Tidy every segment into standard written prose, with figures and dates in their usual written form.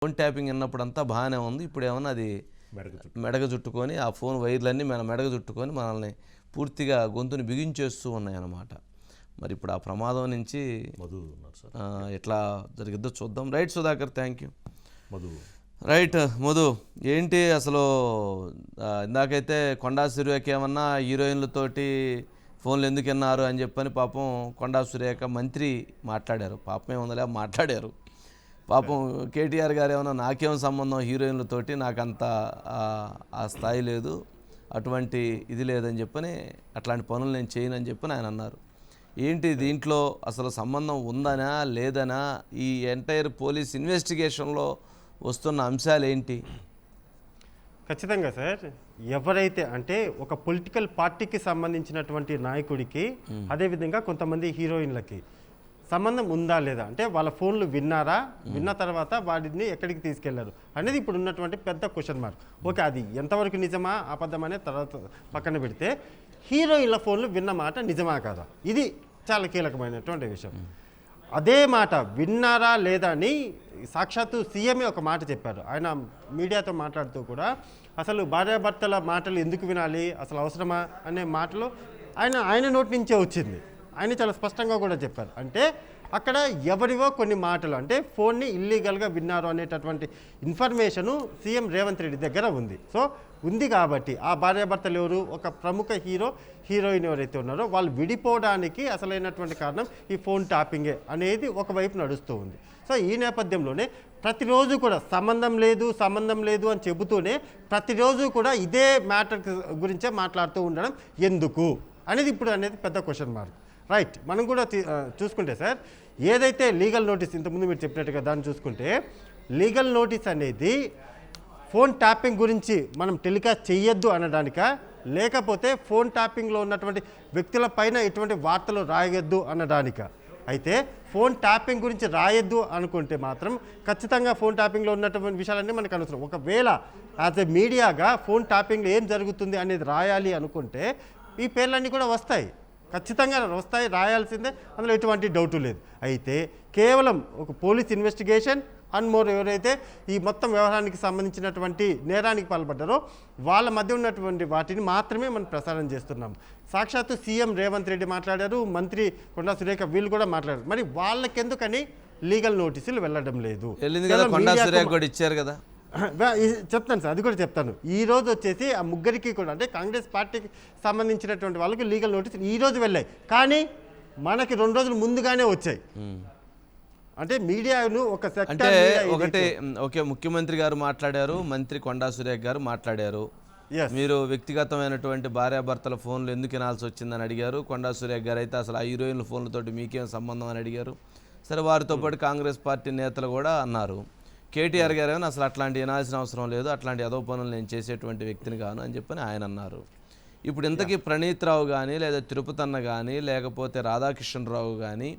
Phone tapping అన్నప్పుడు అంతా బాగానే ఉంది. ఇప్పుడు ఏమన్నా అది మెడగ చుట్టుకొని ఆ ఫోన్ వైర్లన్నీ మెడగ చుట్టుకొని మనల్ని పూర్తిగా గొంతుని బిగించేస్తూ ఉన్నాయన్నమాట. మరి ఇప్పుడు ఆ ప్రమాదం నుంచి ఎట్లా జరిగిద్దో చూద్దాం. Right Sudhakar, thank you. Right Madhu, ఏంటి అసలు ఇందాకైతే కొండా సురేఖ ఏమన్నా హీరోయిన్లతోటి ఫోన్లు ఎందుకు విన్నారు అని చెప్పని పాపం కొండా సురేఖ మంత్రి మాట్లాడారు. పాపం ఏముందలే మాట్లాడారు. పాపం కేటీఆర్ గారు ఏమన్నా నాకేం సంబంధం హీరోయిన్లతోటి, నాకంత ఆ స్థాయి లేదు, అటువంటి ఇది లేదని చెప్పని, అట్లాంటి పనులు నేను చేయనని చెప్పని ఆయన అన్నారు. ఏంటి దీంట్లో అసలు సంబంధం ఉందనా లేదనా, ఈ ఎంటైర్ పోలీస్ ఇన్వెస్టిగేషన్లో వస్తున్న అంశాలు ఏంటి? ఖచ్చితంగా సార్, ఎవరైతే అంటే ఒక పొలిటికల్ పార్టీకి సంబంధించినటువంటి నాయకుడికి, అదేవిధంగా కొంతమంది హీరోయిన్లకి సంబంధం ఉందా లేదా, అంటే వాళ్ళ ఫోన్లు విన్నారా, విన్న తర్వాత వాటిని ఎక్కడికి తీసుకెళ్లారు అనేది ఇప్పుడు ఉన్నటువంటి పెద్ద క్వశ్చన్ మార్క్. ఓకే, అది ఎంతవరకు నిజమా అబద్ధమనే తర్వాత పక్కన పెడితే, హీరోయిన్ల ఫోన్లు విన్న మాట నిజమా కాదా, ఇది చాలా కీలకమైనటువంటి విషయం. అదే మాట విన్నారా లేదా అని సాక్షాత్తు సీఎంఏ ఒక మాట చెప్పారు. ఆయన మీడియాతో మాట్లాడుతూ కూడా అసలు భార్యాభర్తల మాటలు ఎందుకు వినాలి, అసలు అవసరమా అనే మాటలు ఆయన నోటి నుంచే వచ్చింది. ఆయన చాలా స్పష్టంగా కూడా చెప్పారు. అంటే అక్కడ ఎవరివో కొన్ని మాటలు, అంటే ఫోన్ని ఇల్లీగల్గా విన్నారు అనేటటువంటి ఇన్ఫర్మేషను సీఎం రేవంత్ రెడ్డి దగ్గర ఉంది. సో ఉంది కాబట్టి ఆ భార్యాభర్తలు ఎవరు, ఒక ప్రముఖ హీరోయిన్ ఎవరైతే ఉన్నారో వాళ్ళు విడిపోవడానికి అసలైనటువంటి కారణం ఈ ఫోన్ ట్యాపింగే అనేది ఒకవైపు నడుస్తూ ఉంది. సో ఈ నేపథ్యంలోనే ప్రతిరోజు కూడా సంబంధం లేదు అని చెబుతూనే ప్రతిరోజు కూడా ఇదే మ్యాటర్ గురించే మాట్లాడుతూ ఉండడం ఎందుకు అనేది ఇప్పుడు అనేది పెద్ద క్వశ్చన్ మార్క్. రైట్, మనం కూడా చూసుకుంటే సార్, ఏదైతే లీగల్ నోటీస్ ఇంతకుముందు మీరు చెప్పినట్టుగా దాన్ని చూసుకుంటే, లీగల్ నోటీస్ అనేది ఫోన్ ట్యాపింగ్ గురించి మనం టెలికాస్ట్ చేయొద్దు అనడానిక, లేకపోతే ఫోన్ ట్యాపింగ్లో ఉన్నటువంటి వ్యక్తుల పైన ఎటువంటి వార్తలు రాయొద్దు అనడానిక. అయితే ఫోన్ ట్యాపింగ్ గురించి రాయొద్దు అనుకుంటే మాత్రం ఖచ్చితంగా ఫోన్ ట్యాపింగ్లో ఉన్నటువంటి విషయాలన్నీ మనకు అనవసరం. ఒకవేళ యాజ్ ఎ మీడియాగా ఫోన్ ట్యాపింగ్లో ఏం జరుగుతుంది అనేది రాయాలి అనుకుంటే ఈ పేర్లన్నీ కూడా వస్తాయి, ఖచ్చితంగా వస్తాయి, రాయాల్సిందే, అందులో ఎటువంటి డౌటు లేదు. అయితే కేవలం ఒక పోలీస్ ఇన్వెస్టిగేషన్ అండ్ మోర్ ఎవరైతే ఈ మొత్తం వ్యవహారానికి సంబంధించినటువంటి నేరానికి పాల్పడ్డారో వాళ్ళ మధ్య ఉన్నటువంటి వాటిని మాత్రమే మనం ప్రసారం చేస్తున్నాం. సాక్షాత్తు సీఎం రేవంత్ రెడ్డి మాట్లాడారు, మంత్రి కొండా సురేఖ వీళ్ళు కూడా మాట్లాడారు. మరి వాళ్ళకెందుకని లీగల్ నోటీసులు వెళ్ళడం లేదు? ఇచ్చారు కదా, చెప్తాను సార్, అది కూడా చెప్తాను. ఈ రోజు వచ్చేసి ఆ ముగ్గురికి కూడా, అంటే కాంగ్రెస్ పార్టీకి సంబంధించినటువంటి వాళ్ళకి లీగల్ నోటీసులు ఈ రోజు వెళ్ళాయి, కానీ మనకి 2 రోజులు ముందుగానే వచ్చాయి. అంటే మీడియాను ఓకే, ముఖ్యమంత్రి గారు మాట్లాడారు, మంత్రి కొండా సురేఖ గారు మాట్లాడారు. మీరు వ్యక్తిగతమైనటువంటి భార్యాభర్తల ఫోన్లు ఎందుకు వినాల్సి వచ్చిందని అడిగారు. కొండా సురేఖ గారు అయితే అసలు ఆ హీరోయిన్ల ఫోన్లతోటి మీకేం సంబంధం అని అడిగారు. సరే, వారితో పాటు కాంగ్రెస్ పార్టీ నేతలు కూడా అన్నారు. కేటీఆర్ గారు ఏమైనా అసలు అట్లాంటి వినాల్సిన అవసరం లేదు, అట్లాంటి అదో పనులు నేను చేసేటువంటి వ్యక్తిని కాను అని చెప్పని ఆయన అన్నారు. ఇప్పుడు ఇంతకీ ప్రణీత్ రావు కానీ, లేదా తిరుపతి అన్న కానీ, లేకపోతే రాధాకృష్ణరావు కానీ,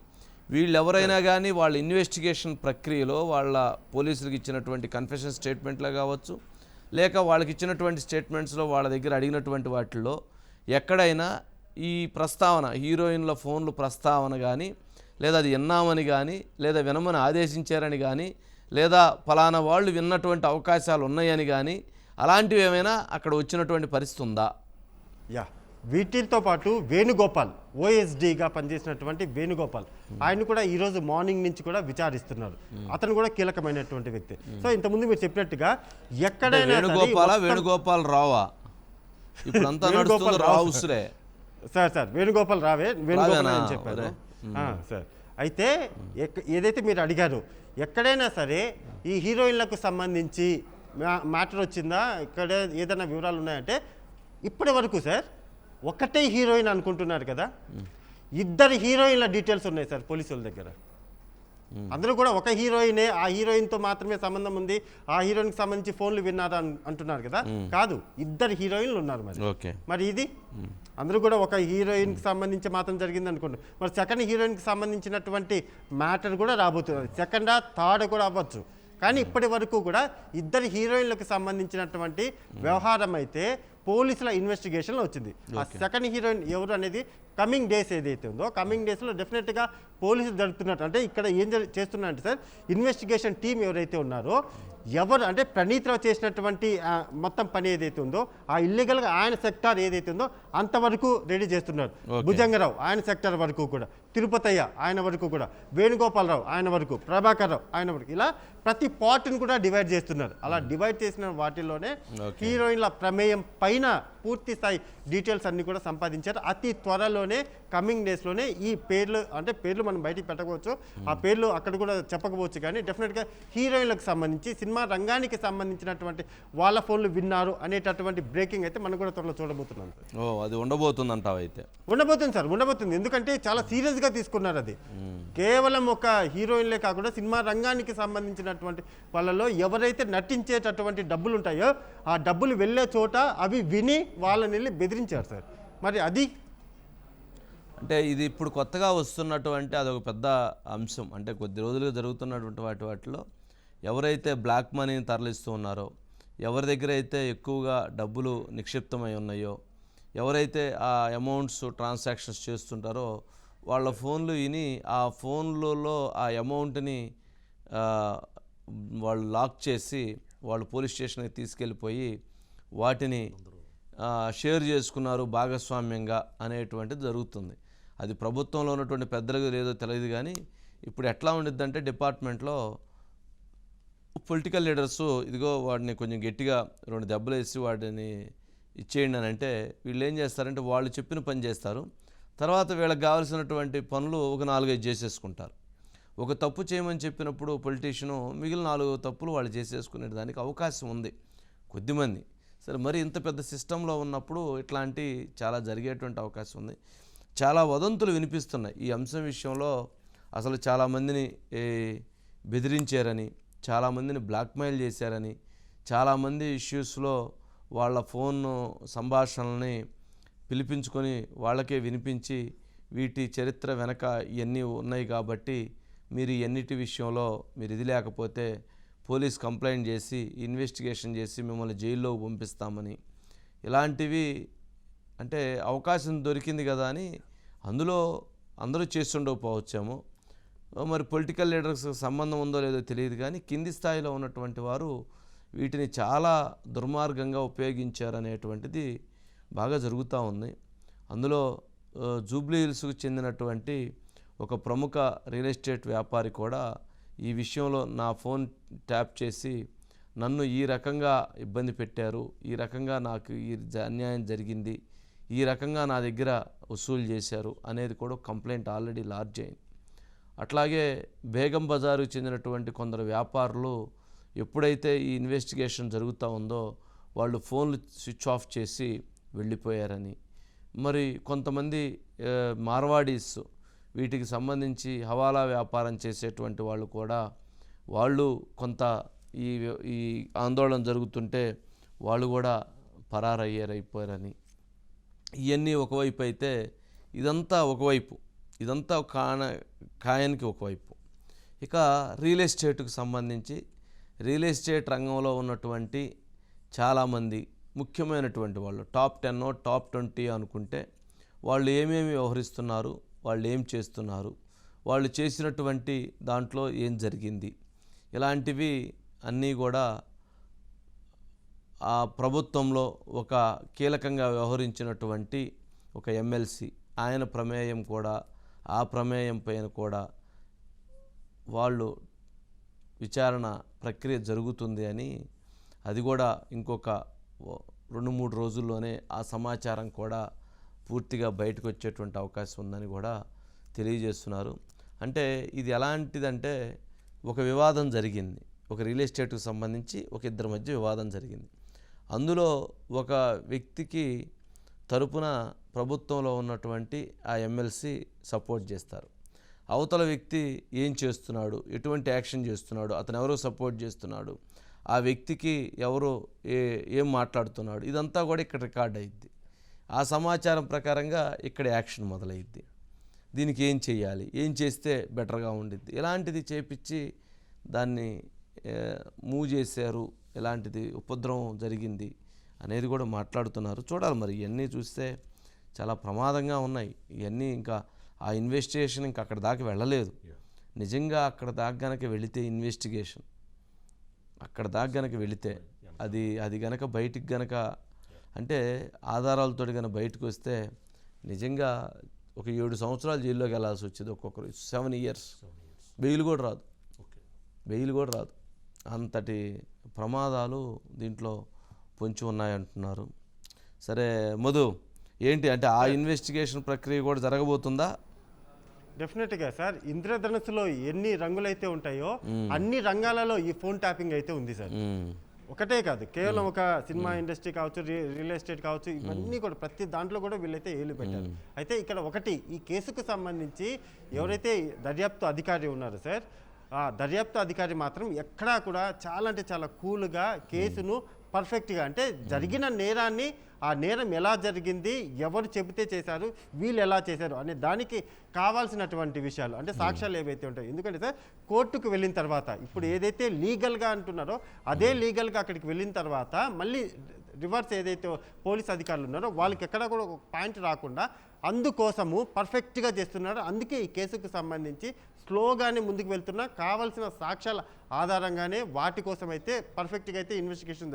వీళ్ళు ఎవరైనా కానీ వాళ్ళ ఇన్వెస్టిగేషన్ ప్రక్రియలో వాళ్ళ పోలీసులకు ఇచ్చినటువంటి కన్ఫెషన్ స్టేట్మెంట్లో కావచ్చు, లేక వాళ్ళకి ఇచ్చినటువంటి స్టేట్మెంట్స్లో వాళ్ళ దగ్గర అడిగినటువంటి వాటిల్లో ఎక్కడైనా ఈ ప్రస్తావన, హీరోయిన్ల ఫోన్లు ప్రస్తావన కానీ, లేదా అది విన్నామని కానీ, లేదా వినమని ఆదేశించారని కానీ, లేదా ఫలానా వాళ్ళు విన్నటువంటి అవకాశాలు ఉన్నాయని కానీ, అలాంటివి ఏమైనా అక్కడ వచ్చినటువంటి పరిస్థితి ఉందా? వీటితో పాటు వేణుగోపాల్, ఓఎస్డీగా పనిచేసినటువంటి వేణుగోపాల్, ఆయన కూడా ఈరోజు మార్నింగ్ నుంచి కూడా విచారిస్తున్నారు. అతను కూడా కీలకమైనటువంటి వ్యక్తి. సో ఇంతకుముందు మీరు చెప్పినట్టుగా ఎక్కడైనా వేణుగోపాల్ రావా సార్ వేణుగోపాల్ రావే, వేణుగోపాల్ అని చెప్పారు సార్. అయితే ఏదైతే మీరు అడిగారు, ఎక్కడైనా సరే ఈ హీరోయిన్లకు సంబంధించి మ్యాటర్ వచ్చిందా, ఇక్కడ ఏదైనా వివరాలు ఉన్నాయంటే, ఇప్పటి వరకు సార్ ఒకటే హీరోయిన్ అనుకుంటున్నారు కదా, 2 హీరోయిన్ల డీటెయిల్స్ ఉన్నాయి సార్ పోలీసుల దగ్గర. అందరూ కూడా ఒక హీరోయినే, ఆ హీరోయిన్తో మాత్రమే సంబంధం ఉంది, ఆ హీరోయిన్కి సంబంధించి ఫోన్లు విన్నారా అంటున్నారు కదా. కాదు, 2 హీరోయిన్లు ఉన్నారు. మరి ఇది అందరూ కూడా ఒక హీరోయిన్కి సంబంధించి మాత్రం జరిగింది అనుకుంటున్నారు. మరి సెకండ్ హీరోయిన్కి సంబంధించినటువంటి మ్యాటర్ కూడా రాబోతున్నది, సెకండా థర్డ్ కూడా అవ్వచ్చు. కానీ ఇప్పటి వరకు కూడా 2 హీరోయిన్లకు సంబంధించినటువంటి వ్యవహారం అయితే పోలీసుల ఇన్వెస్టిగేషన్లో వచ్చింది. ఆ సెకండ్ హీరోయిన్ ఎవరు అనేది కమింగ్ డేస్ ఏదైతే ఉందో కమింగ్ డేస్లో డెఫినెట్గా పోలీసులు జరుగుతున్నట్టు అంటే ఇక్కడ ఏం చేస్తున్నారంటే సార్ ఇన్వెస్టిగేషన్ టీం ఎవరైతే ఉన్నారో ఎవరు అంటే ప్రణీత్ రావు చేసినటువంటి మొత్తం పని ఏదైతే ఉందో ఆ ఇల్లీగల్గా ఆయన సెక్టార్ ఏదైతే ఉందో అంతవరకు రెడీ చేస్తున్నారు. భుజంగరావు ఆయన సెక్టార్ వరకు కూడా, తిరుపతయ్య ఆయన వరకు కూడా, వేణుగోపాలరావు ఆయన వరకు, ప్రభాకర్ రావు ఆయన వరకు, ఇలా ప్రతి పార్ట్ని కూడా డివైడ్ చేస్తున్నారు. అలా డివైడ్ చేసిన వాటిల్లోనే హీరోయిన్ల ప్రమేయం పైన పూర్తి స్థాయి డీటెయిల్స్ అన్ని కూడా సంపాదించారు. అతి త్వరలోనే కమింగ్ డేస్లోనే ఈ పేర్లు అంటే పేర్లు మనం బయటికి పెట్టకపోవచ్చు, ఆ పేర్లు అక్కడ కూడా చెప్పకపోవచ్చు, కానీ డెఫినెట్గా హీరోయిన్లకు సంబంధించి సినిమా రంగానికి సంబంధించినటువంటి వాళ్ళ ఫోన్లు విన్నారు అనేటటువంటి బ్రేకింగ్ అయితే మనం కూడా త్వరలో చూడబోతున్నాం. అది ఉండబోతుంది అంటావు? అయితే ఉండబోతుంది సార్, ఉండబోతుంది. ఎందుకంటే చాలా సీరియస్గా తీసుకున్నారు. అది కేవలం ఒక హీరోయిన్లే కాకుండా సినిమా రంగానికి సంబంధించినటువంటి వాళ్ళలో ఎవరైతే నటించేటటువంటి డబ్బులు ఉంటాయో ఆ డబ్బులు వెళ్ళే చోట అవి విని వాళ్ళని వెళ్ళి బెదిరించారు సార్. మరి అది అంటే ఇది ఇప్పుడు కొత్తగా వస్తున్నటువంటి అదొక పెద్ద అంశం. అంటే కొద్ది రోజులుగా జరుగుతున్నటువంటి వాటిలో ఎవరైతే బ్లాక్ మనీని తరలిస్తూ ఉన్నారో, ఎవరి దగ్గర అయితే ఎక్కువగా డబ్బులు నిక్షిప్తమై ఉన్నాయో, ఎవరైతే ఆ అమౌంట్స్ ట్రాన్సాక్షన్స్ చేస్తుంటారో వాళ్ళ ఫోన్లు విని ఆ ఫోన్లలో ఆ అమౌంట్ని వాళ్ళు లాక్ చేసి వాళ్ళు పోలీస్ స్టేషన్కి తీసుకెళ్ళిపోయి వాటిని షేర్ చేసుకున్నారు భాగస్వామ్యంగా అనేటువంటిది జరుగుతుంది. అది ప్రభుత్వంలో ఉన్నటువంటి పెద్దలకు లేదో తెలియదు, కానీ ఇప్పుడు ఎట్లా ఉండిద్దంటే డిపార్ట్మెంట్లో పొలిటికల్ లీడర్సు ఇదిగో వాడిని కొంచెం గట్టిగా 2 దెబ్బలు వేసి వాడిని ఇచ్చేయండి అని అంటే వీళ్ళు ఏం చేస్తారంటే వాళ్ళు చెప్పిన పని చేస్తారు. తర్వాత వీళ్ళకి కావాల్సినటువంటి పనులు ఒక 4-5 చేసేసుకుంటారు. ఒక తప్పు చేయమని చెప్పినప్పుడు పొలిటీషియను మిగిలిన 4 తప్పులు వాళ్ళు చేసేసుకునే దానికి అవకాశం ఉంది కొద్దిమంది. సరే, మరి ఇంత పెద్ద సిస్టంలో ఉన్నప్పుడు ఇట్లాంటి చాలా జరిగేటువంటి అవకాశం ఉంది. చాలా వదంతులు వినిపిస్తున్నాయి ఈ అంశం విషయంలో. అసలు చాలామందిని బెదిరించారని, చాలామందిని బ్లాక్మెయిల్ చేశారని, చాలామంది ఇష్యూస్లో వాళ్ళ ఫోన్ సంభాషణల్ని పిలిపించుకొని వాళ్ళకే వినిపించి వీటి చరిత్ర వెనక ఇవన్నీ ఉన్నాయి కాబట్టి మీరు ఎన్నిటి విషయంలో మీరు ఇది లేకపోతే పోలీస్ కంప్లైంట్ చేసి ఇన్వెస్టిగేషన్ చేసి మిమ్మల్ని జైల్లోకి పంపిస్తామని, ఇలాంటివి అంటే అవకాశం దొరికింది కదా అని అందులో అందరూ చేస్తుండకపోవచ్చేమో. మరి పొలిటికల్ లీడర్స్ సంబంధం ఉందో లేదో తెలియదు, కానీ కింది స్థాయిలో ఉన్నటువంటి వారు వీటిని చాలా దుర్మార్గంగా ఉపయోగించారనేటువంటిది బాగా జరుగుతూ ఉంది. అందులో జూబ్లీ హిల్స్కు చెందినటువంటి ఒక ప్రముఖ రియల్ ఎస్టేట్ వ్యాపారి కూడా ఈ విషయంలో నా ఫోన్ ట్యాప్ చేసి నన్ను ఈ రకంగా ఇబ్బంది పెట్టారు, ఈ రకంగా నాకు ఈ అన్యాయం జరిగింది, ఈ రకంగా నా దగ్గర వసూలు చేశారు అనేది కూడా కంప్లైంట్ ఆల్రెడీ లాడ్జ్ అయింది. అట్లాగే బేగం బజారుకు చెందినటువంటి కొందరు వ్యాపారులు ఎప్పుడైతే ఈ ఇన్వెస్టిగేషన్ జరుగుతూ ఉందో వాళ్ళు ఫోన్లు స్విచ్ ఆఫ్ చేసి వెళ్ళిపోయారని, మరి కొంతమంది మార్వాడీస్ వీటికి సంబంధించి హవాలా వ్యాపారం చేసేటువంటి వాళ్ళు కూడా వాళ్ళు కొంత ఈ ఆందోళన జరుగుతుంటే వాళ్ళు కూడా పరారయ్యారైపోయారని, ఇవన్నీ ఒకవైపు అయితే ఇదంతా ఒకవైపు, ఇదంతా కాయానికి ఒకవైపు. ఇక రియల్ ఎస్టేట్కు సంబంధించి రియల్ ఎస్టేట్ రంగంలో ఉన్నటువంటి చాలామంది ముఖ్యమైనటువంటి వాళ్ళు టాప్ 10 టాప్ 20 అనుకుంటే వాళ్ళు ఏమేమి వ్యవహరిస్తున్నారు, వాళ్ళు ఏం చేస్తున్నారు, వాళ్ళు చేసినటువంటి దాంట్లో ఏం జరిగింది, ఇలాంటివి అన్నీ కూడా ఆ ప్రభుత్వంలో ఒక కీలకంగా వ్యవహరించినటువంటి ఒక ఎమ్మెల్సీ ఆయన ప్రమేయం కూడా, ఆ ప్రమేయం పైన కూడా వాళ్ళు విచారణ ప్రక్రియ జరుగుతుంది అని, అది కూడా ఇంకొక 2-3 రోజుల్లోనే ఆ సమాచారం కూడా పూర్తిగా బయటకు వచ్చేటువంటి అవకాశం ఉందని కూడా తెలియజేస్తున్నారు. అంటే ఇది ఎలాంటిదంటే ఒక వివాదం జరిగింది, ఒక రియల్ ఎస్టేట్కు సంబంధించి ఒక ఇద్దరి మధ్య వివాదం జరిగింది. అందులో ఒక వ్యక్తికి తరపున ప్రభుత్వంలో ఉన్నటువంటి ఆ ఎమ్మెల్సీ సపోర్ట్ చేస్తారు. అవతల వ్యక్తి ఏం చేస్తున్నాడు, ఎటువంటి యాక్షన్ చేస్తున్నాడు, అతను ఎవరో సపోర్ట్ చేస్తున్నాడు, ఆ వ్యక్తికి ఎవరో ఏం మాట్లాడుతున్నాడు, ఇదంతా కూడా ఇక్కడ రికార్డ్ అయ్యిద్ది. ఆ సమాచారం ప్రకారంగా ఇక్కడ యాక్షన్ మొదలైద్ది. దీనికి ఏం చేయాలి, ఏం చేస్తే బెటర్గా ఉండిద్ది, ఇలాంటిది చేపించి దాన్ని మూవ్ చేశారు, ఇలాంటిది ఉపద్రవం జరిగింది అనేది కూడా మాట్లాడుతున్నారు. చూడాలి మరి ఇవన్నీ చూస్తే చాలా ప్రమాదంగా ఉన్నాయి. ఇవన్నీ ఇంకా ఆ ఇన్వెస్టిగేషన్ ఇంకా అక్కడ దాకా వెళ్ళలేదు. నిజంగా అక్కడ దాకా గనక వెళితే ఇన్వెస్టిగేషన్ అక్కడ దాకా గనక వెళితే అది గనక బయటికి గనక అంటే ఆధారాలతో కనుక బయటకు వస్తే నిజంగా ఒక 7 సంవత్సరాలు జైల్లోకి వెళ్ళాల్సి వచ్చేది ఒక్కొక్కరు. 7 years బెయిల్ కూడా రాదు. అంతటి ప్రమాదాలు దీంట్లో పొంచి ఉన్నాయంటున్నారు. సరే మధు, ఏంటి అంటే ఆ ఇన్వెస్టిగేషన్ ప్రక్రియ కూడా జరగబోతుందా? డెఫినెట్గా సార్, ఇంద్రధనుస్సులో ఎన్ని రంగులైతే ఉంటాయో అన్ని రంగాలలో ఈ ఫోన్ ట్యాపింగ్ అయితే ఉంది సార్. ఒకటే కాదు, కేవలం ఒక సినిమా ఇండస్ట్రీ కావచ్చు, రియల్ ఎస్టేట్ కావచ్చు, ఇవన్నీ కూడా ప్రతి దాంట్లో కూడా వీళ్ళైతే ఏలు పెట్టారు. అయితే ఇక్కడ ఒకటి, ఈ కేసుకు సంబంధించి ఎవరైతే దర్యాప్తు అధికారి ఉన్నారో సార్, ఆ దర్యాప్తు అధికారి మాత్రం ఎక్కడా కూడా చాలా అంటే చాలా కూల్గా కేసును పర్ఫెక్ట్గా, అంటే జరిగిన నేరాన్ని, ఆ నేరం ఎలా జరిగింది, ఎవరు చెబితే చేశారు, వీళ్ళు ఎలా చేశారు అనే దానికి కావాల్సినటువంటి విషయాలు, అంటే సాక్ష్యాలు ఏవైతే ఉంటాయో. ఎందుకంటే సార్, కోర్టుకు వెళ్ళిన తర్వాత ఇప్పుడు ఏదైతే లీగల్గా అంటున్నారో అదే లీగల్గా అక్కడికి వెళ్ళిన తర్వాత మళ్ళీ రివర్స్ ఏదైతే పోలీస్ అధికారులు ఉన్నారో వాళ్ళకి ఎక్కడ కూడా ఒక పాయింట్ రాకుండా అందుకోసము పర్ఫెక్ట్గా చేస్తున్నారు. అందుకే ఈ కేసుకు సంబంధించి స్లోగానే ముందుకు వెళ్తున్నా, కావాల్సిన సాక్ష్యాల ఆధారంగానే వాటి కోసం అయితే పర్ఫెక్ట్గా అయితే ఇన్వెస్టిగేషన్